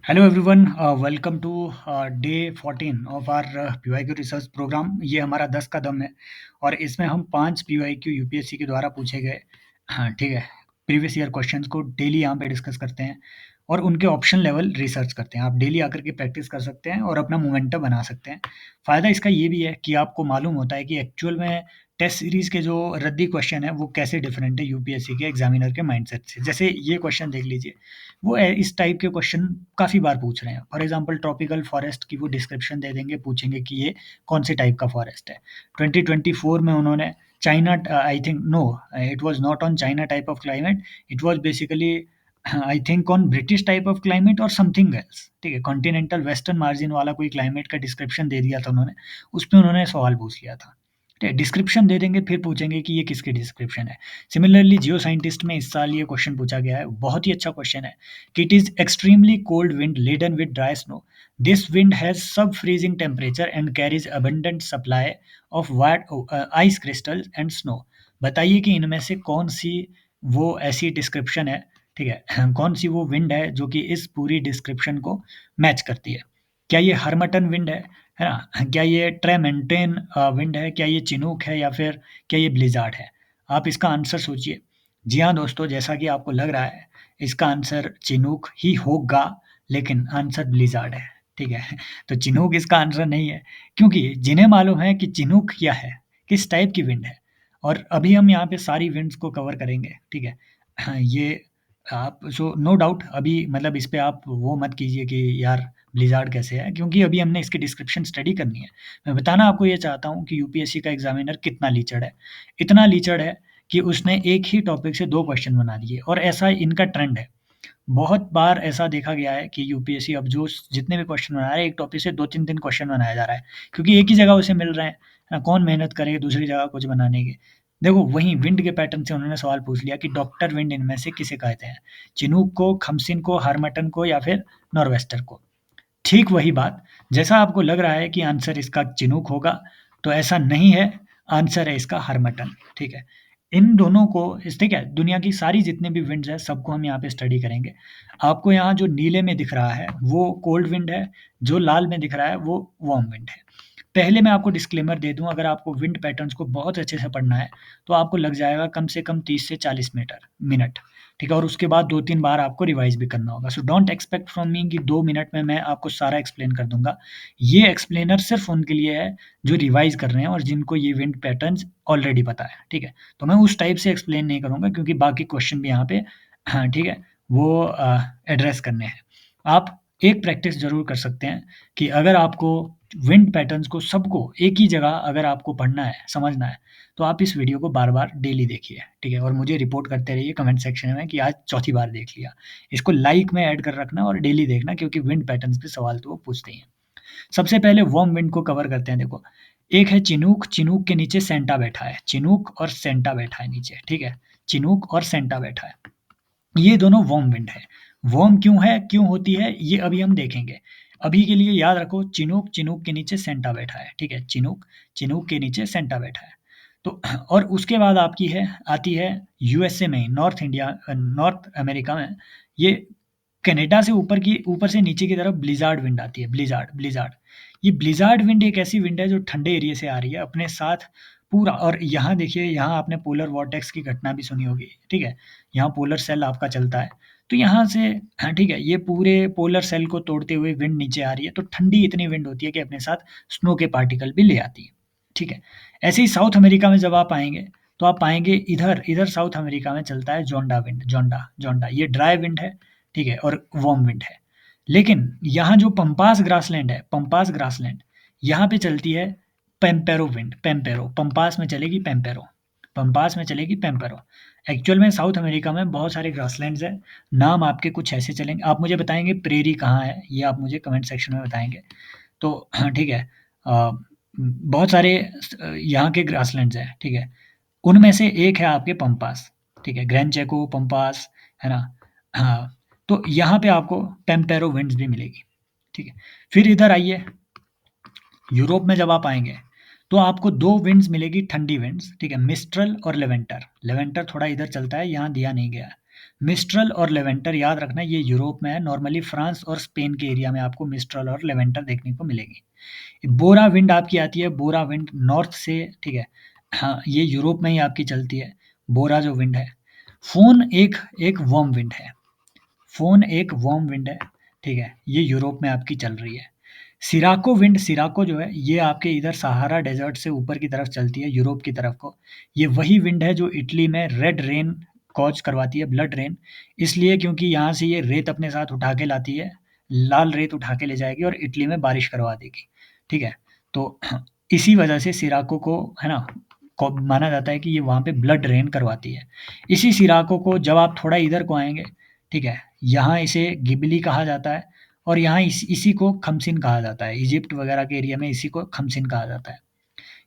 Hello everyone, welcome to day 14 of our PYQ research program. ये हमारा 10 का दम है और इसमें हम 5 पीवाईक्यू यूपीएससी के द्वारा पूछे गए, हाँ ठीक है, प्रीवियस ईयर क्वेश्चंस को डेली यहाँ पे डिस्कस करते हैं और उनके ऑप्शन लेवल रिसर्च करते हैं। आप डेली आकर के प्रैक्टिस कर सकते हैं और अपना मोमेंटम बना सकते हैं। फ़ायदा इसका ये भी है कि आपको मालूम होता है कि एक्चुअल में टेस्ट सीरीज़ के जो रद्दी क्वेश्चन है वो कैसे डिफरेंट है यूपीएससी के एग्जामिनर के माइंडसेट से। जैसे ये क्वेश्चन देख लीजिए, वो इस टाइप के क्वेश्चन काफ़ी बार पूछ रहे हैं। फॉर एग्जांपल ट्रॉपिकल फॉरेस्ट की वो डिस्क्रिप्शन दे देंगे, पूछेंगे कि ये कौन से टाइप का फॉरेस्ट है। 2024 में उन्होंने China, I think no, it was not on China type of climate, it was basically I think on British type of climate और समथिंग एल्स। ठीक है, कॉन्टिनेंटल वेस्टर्न मार्जिन वाला कोई क्लाइमेट का डिस्क्रिप्शन दे दिया था उन्होंने, उसमें उन्होंने सवाल पूछ लिया था। ठीक है, डिस्क्रिप्शन दे देंगे फिर पूछेंगे कि ये किसकी डिस्क्रिप्शन है। सिमिलरली जियो साइंटिस्ट में इस साल ये क्वेश्चन पूछा गया है, बहुत ही अच्छा क्वेश्चन है कि it is extremely cold wind laden with dry snow, this wind has sub freezing temperature and carries abundant supply of what ice crystal and snow. बताइए कि इनमें से कौन सी वो ऐसी डिस्क्रिप्शन है, ठीक है, कौन सी वो विंड है जो कि इस पूरी डिस्क्रिप्शन को मैच करती है। क्या ये हरमटन विंड है ना? क्या ये ट्रेमेंटेन विंड है? क्या ये चिनूक है या फिर क्या ये ब्लिज़ार्ड है? आप इसका आंसर सोचिए। जी हाँ दोस्तों, जैसा कि आपको लग रहा है, इसका आंसर चिनूक ही होगा, लेकिन आंसर ब्लिज़ार्ड है, ठीक है? तो चिनूक इसका आंसर नहीं है, क्योंकि जिन्हें मालूम है कि चिनूक क्या है, किस टाइप की विंड है, और अभी हम यहाँ पे सारी विंड्स को कवर करेंगे, ठीक है? ये आप सो नो डाउट अभी मतलब इस पे आप वो मत कीजिए कि यार ब्लिज़ार्ड कैसे है, क्योंकि अभी हमने इसकी डिस्क्रिप्शन स्टडी करनी है। मैं बताना आपको ये चाहता हूँ कि यूपीएससी का एग्ज़ामिनर कितना लीचड़ है। इतना लीचड़ है कि उसने एक ही टॉपिक से 2 क्वेश्चन बना दिए और ऐसा इनका ट्रेंड है। बहुत बार ऐसा देखा गया है कि यूपीएससी अब जो जितने भी क्वेश्चन बना रहा है, एक टॉपिक से 2-3 क्वेश्चन बनाया जा रहा है, क्योंकि एक ही जगह उसे मिल रहे हैं, है ना? कौन मेहनत करे दूसरी जगह कुछ बनाने की। देखो वहीं विंड के पैटर्न से उन्होंने सवाल पूछ लिया कि डॉक्टर विंड इनमें से किसे कहते हैं? चिनूक को, खमसिन को, हार्मटन को या फिर नॉर्वेस्टर को? ठीक वही बात, जैसा आपको लग रहा है कि आंसर इसका चिनूक होगा, तो ऐसा नहीं है, आंसर है इसका हरमटन, ठीक है? इन दोनों को ठीक है, दुनिया की सारी जितने भी विंड्स हैं, सबको हम यहाँ पे स्टडी करेंगे। आपको यहाँ जो नीले में दिख रहा है, वो कोल्ड विंड है, जो लाल में दिख रहा है, वो वार्म विंड है। पहले मैं आपको डिस्क्लेमर दे दूँ, अगर आपको विंड पैटर्न्स को बहुत अच्छे से पढ़ना है, तो आपको लग जाएगा कम से कम 30 से 40 मिनट, ठीक है? और उसके बाद 2-3 बार आपको रिवाइज़ भी करना होगा। So don't expect from me कि 2 मिनट में मैं आपको सारा एक्सप्लेन कर दूँगा। ये एक्सप्लेनर सिर्फ़ उनके लिए है, जो रिवाइज़ कर रहे हैं और जिनको ये विंड पैटर्न्स ऑलरेडी पता है, ठीक है? तो मैं उस टाइप से एक्सप्लेन नहीं करूँगा, क्योंकि बाकी क्वेश्चन भी यहाँ पे हाँ, ठीक है, वो एड्रेस करने हैं। आप एक प्रैक्टिस ज़रूर कर सकते हैं कि अगर आपको विंड पैटर्न्स को सबको एक ही जगह अगर आपको पढ़ना है, समझना है, तो आप इस वीडियो को बार-बार डेली देखिए, ठीक है? और मुझे रिपोर्ट करते रहिए कमेंट सेक्शन में कि आज चौथी बार देख लिया। इसको लाइक में ऐड कर रखना और डेली देखना, क्योंकि विंड पैटर्न्स पे सवाल तो वो पूछते ही हैं। सबसे पहले वार्म विंड को कवर करते हैं। देखो, एक है चिनूक, चिनूक के नीचे सेंटा बैठा है, चिनूक और सेंटा बैठा है नीचे, ठीक है? चिनूक और सेंटा बैठा है। ये दोनों वार्म विंड है। वार्म क्यों है, क्यों होती है, ये अभी हम देखेंगे। अभी के लिए याद रखो, चिनूक, चिनूक के नीचे सेंटा बैठा है, ठीक है? चिनूक, चिनूक के नीचे सेंटा बैठा है। तो और उसके बाद आपकी है आती है यूएसए में, नॉर्थ इंडिया, नॉर्थ अमेरिका में, ये कनाडा से ऊपर से नीचे की तरफ ब्लिज़ार्ड विंड आती है, ब्लिज़ार्ड, ब्लिज़ार्ड। ये ब्लिज़ार्ड विंड एक ऐसी विंड है जो ठंडे एरिया से आ रही है, अपने साथ पूरा, और यहाँ देखिए, यहाँ आपने पोलर वॉर्टेक्स की घटना भी सुनी होगी, ठीक है? यहाँ पोलर सेल आपका चलता है, तो यहाँ से हाँ, ठीक है, ये पूरे पोलर सेल को तोड़ते हुए विंड नीचे आ रही है, तो ठंडी इतनी विंड होती है कि अपने साथ स्नो के पार्टिकल भी ले आती है, ठीक है? ऐसे ही साउथ अमेरिका में जब आप आएँगे, तो आप पाएँगे इधर इधर साउथ अमेरिका में चलता है जोंडा विंड, जोंडा, जोंडा, ये ड्राई विंड है, ठीक है? और वार्म विंड है। लेकिन यहाँ जो पंपास ग्रासलैंड है, पंपास ग्रासलैंड, यहाँ पे चलती है पेम्पेरो विंड, पेम्पेरो, पंपास में चलेगी पेम्पेरो, पंपास में चलेगी पेम्पेरो। एक्चुअल में साउथ अमेरिका में बहुत सारे ग्रासलैंड्स हैं, नाम आपके कुछ ऐसे चलेंगे, आप मुझे बताएँगे प्रेरी कहाँ है, ये आप मुझे कमेंट सेक्शन में बताएँगे। तो हाँ, ठीक है, बहुत सारे यहाँ के ग्रासलैंड्स हैं, ठीक है? उनमें से एक है आपके पंपास, ठीक है? ग्रैंड चेको, पंपास, है ना? हाँ, तो यहाँ पे आपको पेम्पेरो विंड्स भी मिलेगी, ठीक है? फिर इधर आइए, यूरोप में जब आप आएँगे, तो आपको 2 विंड्स मिलेगी, ठंडी विंड्स, ठीक है? मिस्ट्रल और लेवेंटर। लेवेंटर थोड़ा इधर चलता है, यहाँ दिया नहीं गया है। मिस्ट्रल और लेवेंटर याद रखना, ये यूरोप में है, नॉर्मली फ्रांस और स्पेन के एरिया में आपको मिस्ट्रल और लेवेंटर देखने को मिलेगी। बोरा विंड आपकी आती है, बोरा विंड नॉर्थ से, ठीक है। हाँ, ये यूरोप में ही आपकी चलती है, बोरा जो विंड है। फोन एक एक वार्म विंड है, फोन एक वार्म विंड है, ठीक है, ये यूरोप में आपकी चल रही है। सिराको विंड, सिराको जो है ये आपके इधर सहारा डेजर्ट से ऊपर की तरफ चलती है, यूरोप की तरफ को। ये वही विंड है जो इटली में रेड रेन कॉज करवाती है, ब्लड रेन। इसलिए क्योंकि यहाँ से ये रेत अपने साथ उठा के लाती है, लाल रेत उठा के ले जाएगी और इटली में बारिश करवा देगी, ठीक है। तो इसी वजह से सिराको को, है ना, को माना जाता है कि ये वहाँ पे ब्लड रेन करवाती है। इसी सिराको को जब आप थोड़ा इधर को आएंगे, ठीक है, यहाँ इसे गिबली कहा जाता है, और यहाँ इसी को खमसिन कहा जाता है, इजिप्ट वगैरह के एरिया में इसी को खमसिन कहा जाता है।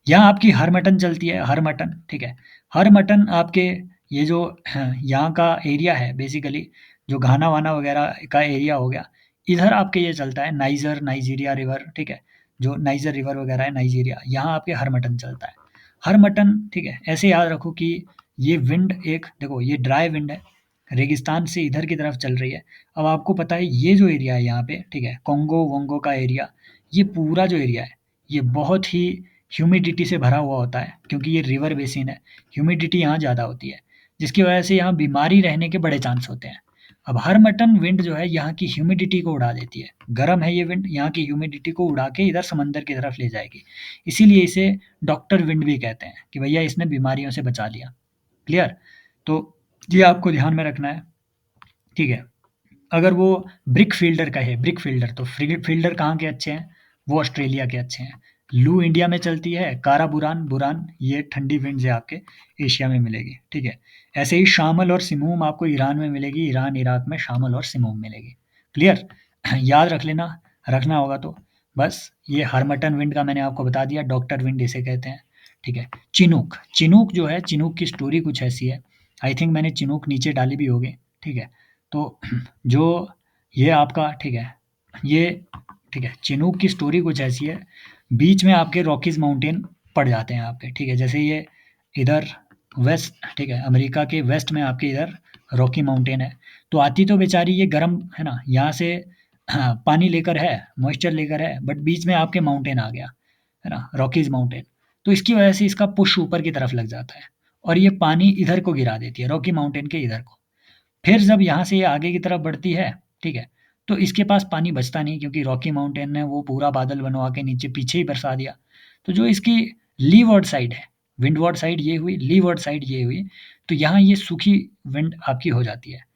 यहाँ आपकी हरमटन चलती है, हरमटन, ठीक है। हरमटन आपके ये जो यहाँ का एरिया है बेसिकली, जो घाना वाना वगैरह का एरिया हो गया, इधर आपके ये चलता है नाइजर, नाइजीरिया रिवर, ठीक है, जो नाइजर रिवर वगैरह है नाइजीरिया, यहाँ आपके हरमटन चलता है। हरमटन, ठीक है, ऐसे याद रखो कि ये विंड एक, देखो ये ड्राई विंड है, रेगिस्तान से इधर की तरफ चल रही है। अब आपको पता है ये जो एरिया है यहाँ पे, ठीक है, कोंगो वोंगो का एरिया, ये पूरा जो एरिया है ये बहुत ही ह्यूमिडिटी से भरा हुआ होता है, क्योंकि ये रिवर बेसिन है, ह्यूमिडिटी यहाँ ज़्यादा होती है, जिसकी वजह से यहाँ बीमारी रहने के बड़े चांस होते हैं। अब हरमटन विंड जो है यहाँ की ह्यूमिडिटी को उड़ा देती है, गर्म है ये विंड, यहाँ की ह्यूमिडिटी को उड़ा के इधर समंदर की तरफ ले जाएगी। इसीलिए इसे डॉक्टर विंड भी कहते हैं कि भैया इसने बीमारियों से बचा लिया। क्लियर? तो ये आपको ध्यान में रखना है, ठीक है। अगर वो ब्रिक फील्डर का है, ब्रिक फील्डर, तो फील्डर कहाँ के अच्छे हैं, वो ऑस्ट्रेलिया के अच्छे हैं। लू इंडिया में चलती है, कारा बुरान, बुरान ये ठंडी विंड है आपके एशिया में मिलेगी, ठीक है। ऐसे ही शामल और सिमूम आपको ईरान में मिलेगी, ईरान इराक में शामल और सिमूम मिलेगी। क्लियर? याद रख लेना, रखना होगा तो। बस ये हरमटन विंड का मैंने आपको बता दिया, डॉक्टर विंड इसे कहते हैं, ठीक है। चिनूक, चिनूक जो है, चिनूक की स्टोरी कुछ ऐसी है, आई थिंक मैंने चिनूक नीचे डाली भी होगी, ठीक है। तो जो ये आपका, ठीक है, ये, ठीक है, चिनूक की स्टोरी कुछ ऐसी है, बीच में आपके रॉकीज माउंटेन पड़ जाते हैं आपके, ठीक है, जैसे ये इधर वेस्ट, ठीक है, अमेरिका के वेस्ट में आपके इधर रॉकी माउंटेन है। तो आती तो बेचारी ये गर्म है ना, यहाँ से पानी लेकर है, मॉइस्चर लेकर है, बट बीच में आपके माउंटेन आ गया, है ना, रॉकीज माउंटेन। तो इसकी वजह से इसका पुश ऊपर की तरफ लग जाता है, और ये पानी इधर को गिरा देती है, रॉकी माउंटेन के इधर को। फिर जब यहाँ से ये आगे की तरफ बढ़ती है, ठीक है, तो इसके पास पानी बचता नहीं, क्योंकि रॉकी माउंटेन ने वो पूरा बादल बनवा के नीचे पीछे ही बरसा दिया। तो जो इसकी लीवर्ड साइड है, विंडवर्ड साइड ये हुई, लीवर्ड साइड ये हुई, तो यहाँ ये सूखी विंड आपकी हो जाती है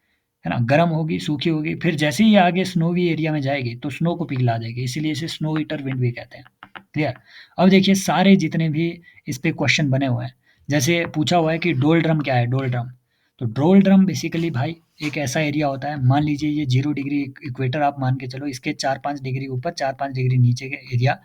ना, गर्म होगी, सूखी होगी, फिर जैसे ही ये आगे स्नोवी एरिया में जाएगी तो स्नो को पिघला देगी, इसीलिए इसे स्नो ईटर विंड भी कहते हैं। क्लियर? अब देखिए सारे जितने भी इस पे क्वेश्चन बने हुए हैं, जैसे पूछा हुआ है कि डोल ड्रम क्या है, डोल ड्रम। तो डोल ड्रम बेसिकली भाई एक ऐसा एरिया होता है, मान लीजिए ये 0 डिग्री इक्वेटर आप मान के चलो, इसके 4-5 डिग्री ऊपर 4-5 डिग्री नीचे के एरिया,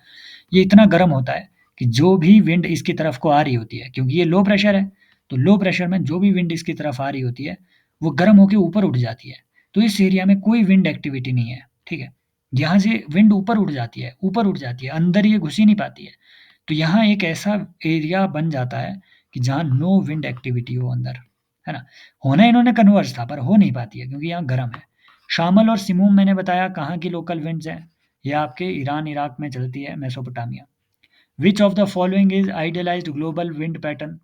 ये इतना गर्म होता है कि जो भी विंड इसकी तरफ को आ रही होती है, क्योंकि ये लो प्रेशर है, तो लो प्रेशर में जो भी विंड इसकी तरफ आ रही होती है वो गर्म होकर ऊपर उठ जाती है। तो इस एरिया में कोई विंड एक्टिविटी नहीं है, ठीक है। यहाँ से विंड ऊपर उठ जाती है, ऊपर उठ जाती है, अंदर ये घुस ही नहीं पाती है। तो यहाँ एक ऐसा एरिया बन जाता है कि जहाँ नो विंड एक्टिविटी हो अंदर, है ना। होना इन्होंने कन्वर्स था, पर हो नहीं पाती है क्योंकि यहाँ गर्म है। शामल और सिमूम मैंने बताया कहाँ की लोकल विंड्स हैं, ये आपके ईरान इराक में चलती है, Mesopotamia. Which of the following is idealized global wind pattern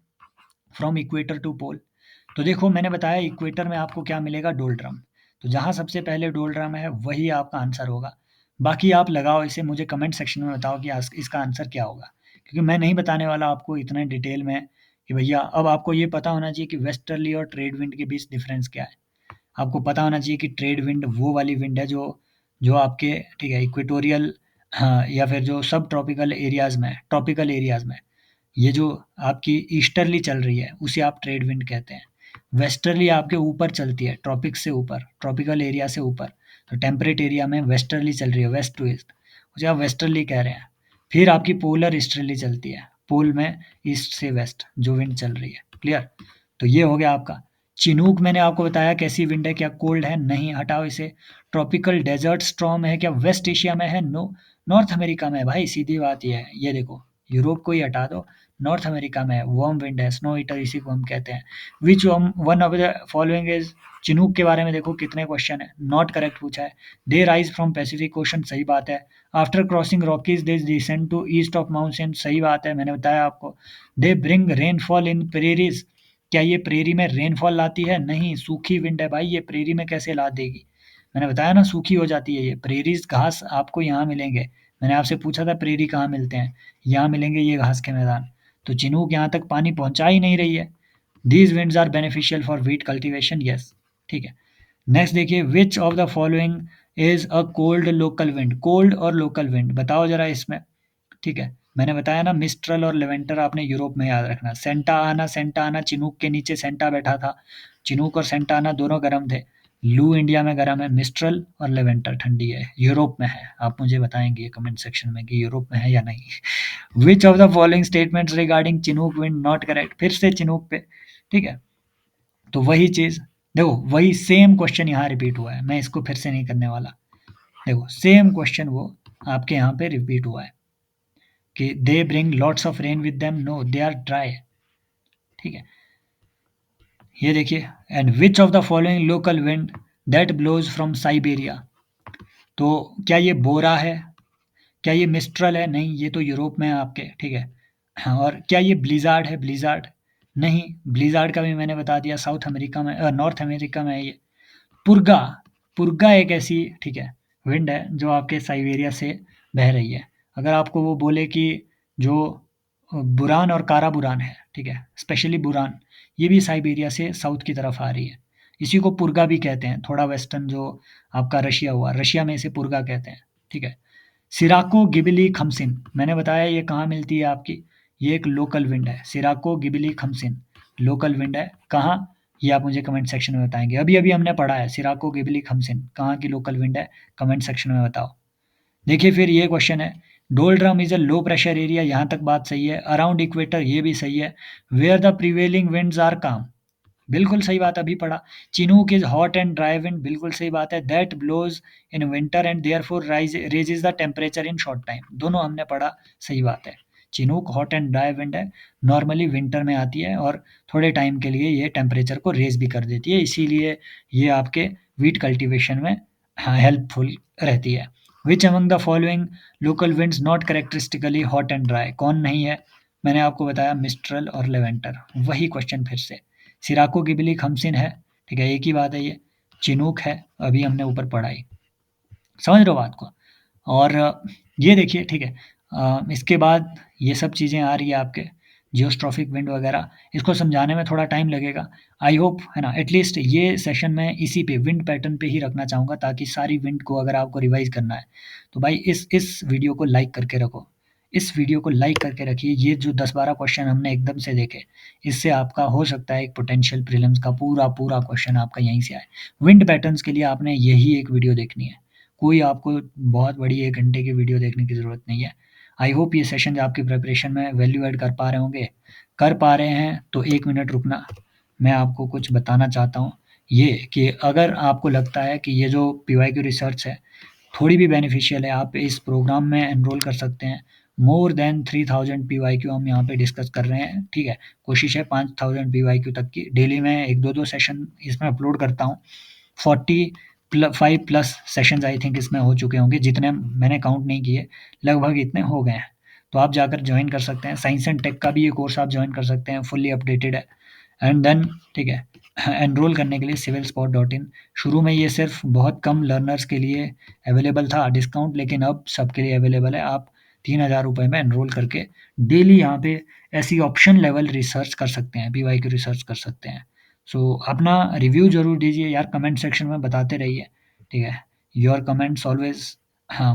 from equator to pole. तो देखो मैंने बताया इक्वेटर में आपको क्या मिलेगा, डोल्ड्रम। तो जहाँ सबसे पहले डोल्ड्रम है वही आपका आंसर होगा। बाकी आप लगाओ इसे, मुझे कमेंट सेक्शन में बताओ कि इसका आंसर क्या होगा, क्योंकि मैं नहीं बताने वाला आपको इतने डिटेल में कि भैया, अब आपको ये पता होना चाहिए कि वेस्टर्ली और ट्रेड विंड के बीच डिफरेंस क्या है। आपको पता होना चाहिए कि ट्रेड विंड वो वाली विंड है जो जो आपके, ठीक है, इक्वेटोरियल, हाँ, या फिर जो सब ट्रॉपिकल एरियाज़ में, ट्रॉपिकल एरियाज़ में ये जो आपकी ईस्टर्ली चल रही है उसे आप ट्रेड विंड कहते हैं। वेस्टर्ली आपके ऊपर चलती है, ट्रॉपिक से ऊपर, ट्रॉपिकल एरिया से ऊपर, तो टेम्परेट एरिया में वेस्टर्ली चल रही है, वेस्ट टू ईस्ट, उसे आप वेस्टर्ली कह रहे हैं। फिर आपकी पोलर ईस्टर्ली चलती है, पोल में ईस्ट से वेस्ट जो विंड चल रही है। क्लियर? तो ये हो गया आपका। चिनूक मैंने आपको बताया कैसी विंड है, क्या कोल्ड है, नहीं, हटाओ इसे। ट्रॉपिकल डेजर्ट स्टॉर्म है, क्या वेस्ट एशिया में है, नो। नॉर्थ अमेरिका में है भाई, सीधी बात ये है, ये देखो, यूरोप को ही हटा दो, नॉर्थ अमेरिका में है, वार्म विंड है, स्नो ईटर इसी को हम कहते हैं। Which one of the following is Chinook के बारे में देखो कितने क्वेश्चन है, नॉट करेक्ट पूछा है। They rise from Pacific Ocean, सही बात है। After crossing Rockies they descend to east of mountain, सही बात है, मैंने बताया आपको। They bring rainfall in prairies, क्या ये प्रेरी में रेनफॉल लाती है? नहीं, सूखी विंड है भाई, ये प्रेरी में कैसे ला देगी? मैंने बताया ना सूखी हो जाती है ये। प्रेरीज घास आपको यहाँ मिलेंगे, मैंने आपसे पूछा था प्रेरी कहाँ मिलते हैं, यहाँ मिलेंगे ये घास के मैदान। तो चिनूक यहाँ तक पानी पहुँचा ही नहीं रही है। These winds are beneficial for wheat cultivation, yes, ठीक है। नेक्स्ट देखिए, which of the following is a cold local wind, cold और लोकल विंड बताओ जरा इसमें, ठीक है। मैंने बताया ना मिस्ट्रल और लेवेंटर आपने यूरोप में याद रखना। सेंटा आना चिनूक के नीचे सेंटा बैठा था, चिनूक और सेंटा आना दोनों गर्म थे। लू इंडिया में गर्म है, मिस्ट्रल और लेवेंटर ठंडी है, यूरोप में है। आप मुझे बताएंगे कमेंट सेक्शन में कि यूरोप में है या नहीं। विच of the following statements regarding Chinook wind not correct, फिर से चिनूक पे, ठीक है। तो वही चीज देखो, वही सेम क्वेश्चन यहाँ रिपीट हुआ है, मैं इसको फिर से नहीं करने वाला। देखो सेम क्वेश्चन वो आपके यहाँ पे रिपीट हुआ है कि they bring lots of rain with them, no they are dry, ठीक है। ये देखिए, and which of the following local wind that blows from Siberia, तो क्या ये बोरा है, क्या ये मिस्ट्रल है? नहीं, ये तो यूरोप में है आपके, ठीक है। हाँ, और क्या ये ब्लिजार्ड है? ब्लिजार्ड नहीं, ब्लिजार्ड का भी मैंने बता दिया, साउथ अमेरिका में, नॉर्थ अमेरिका में है ये। पुर्गा, पुर्गा एक ऐसी, ठीक है, विंड है जो आपके साइबेरिया से बह रही है। अगर आपको वो बोले कि जो बुरान और कारा बुरान है, ठीक है, स्पेशली बुरान, ये भी साइबेरिया से साउथ की तरफ आ रही है, इसी को पुर्गा भी कहते हैं। थोड़ा वेस्टर्न जो आपका रशिया हुआ, रशिया में इसे पुर्गा कहते हैं, ठीक है। सिराको गिबिली खमसिन, मैंने बताया ये कहाँ मिलती है आपकी, ये एक लोकल विंड है, सिराको गिबिली खमसिन लोकल विंड है। कहाँ, ये आप मुझे कमेंट सेक्शन में बताएंगे। अभी अभी हमने पढ़ा है सिराको गिबिली खमसिन कहाँ की लोकल विंड है, कमेंट सेक्शन में बताओ। देखिए फिर ये क्वेश्चन है, doldrum is a low pressure area, यहाँ तक बात सही है। अराउंड इक्वेटर, ये भी सही है। Where the prevailing winds are calm, बिल्कुल सही बात, अभी पढ़ा। Chinook is hot and dry wind, बिल्कुल सही बात है। That blows in winter and therefore raises the temperature in short time, दोनों हमने पढ़ा, सही बात है। Chinook hot and dry wind है, नॉर्मली विंटर में आती है और थोड़े टाइम के लिए ये टेम्परेचर को रेज भी कर देती है, इसीलिए ये आपके वीट कल्टीवेशन में हेल्पफुल रहती है। Which among the following local winds not करेक्टरिस्टिकली hot and dry, कौन नहीं है? मैंने आपको बताया मिस्ट्रल और लेवेंटर, वही क्वेश्चन फिर से। सिराको गिबली खमसिन है, ठीक है, एक ही बात है ये। चिनूक है, अभी हमने ऊपर पढ़ाई, समझ रहे हो बात को। और ये देखिए, ठीक है, इसके बाद ये सब चीज़ें आ रही है आपके जियोस्ट्रॉफिक विंड वगैरह, इसको समझाने में थोड़ा टाइम लगेगा। आई होप है ना, एटलीस्ट ये सेशन में इसी पे विंड पैटर्न पे ही रखना चाहूँगा, ताकि सारी विंड को अगर आपको रिवाइज करना है तो भाई इस वीडियो को लाइक करके रखो, इस वीडियो को लाइक करके रखिए। ये जो 10-12 क्वेश्चन हमने एकदम से देखे, इससे आपका हो सकता है एक पोटेंशियल प्रीलिम्स का पूरा पूरा क्वेश्चन आपका यहीं से आए। विंड पैटर्न्स के लिए आपने यही एक वीडियो देखनी है, कोई आपको बहुत बड़ी 1 घंटे की वीडियो देखने की ज़रूरत नहीं है। आई होप ये सेशन आपकी प्रिपरेशन में वैल्यू ऐड कर पा रहे होंगे। कर पा रहे हैं तो 1 मिनट रुकना, मैं आपको कुछ बताना चाहता हूँ। ये कि अगर आपको लगता है कि ये जो पीवाईक्यू रिसर्च है थोड़ी भी बेनिफिशियल है, आप इस प्रोग्राम में एनरोल कर सकते हैं। मोर देन 3000 पीवाईक्यू हम यहाँ पे डिस्कस कर रहे हैं, ठीक है। कोशिश है 5000 पीवाईक्यू तक की, डेली मैं 1-2 सेशन इसमें अपलोड करता हूँ। 45 प्लस सेशंस आई थिंक इसमें हो चुके होंगे, जितने मैंने काउंट नहीं किए, लगभग इतने हो गए हैं। तो आप जाकर ज्वाइन कर सकते हैं। साइंस एंड टेक का भी ये कोर्स आप ज्वाइन कर सकते हैं, फुल्ली अपडेटेड है। एंड देन, ठीक है, एनरोल करने के लिए civilspot.in। शुरू में ये सिर्फ बहुत कम लर्नर्स के लिए अवेलेबल था डिस्काउंट, लेकिन अब सबके लिए अवेलेबल है। आप 3000 रुपये में एनरोल करके डेली यहाँ पे ऐसी ऑप्शन लेवल रिसर्च कर सकते हैं, पीवाईक्यू रिसर्च कर सकते हैं। सो अपना रिव्यू ज़रूर दीजिए यार, कमेंट सेक्शन में बताते रहिए, ठीक है। Your comments always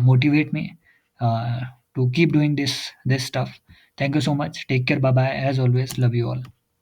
motivate me to keep doing this stuff. Thank you so much, take care, bye bye, as always love you all.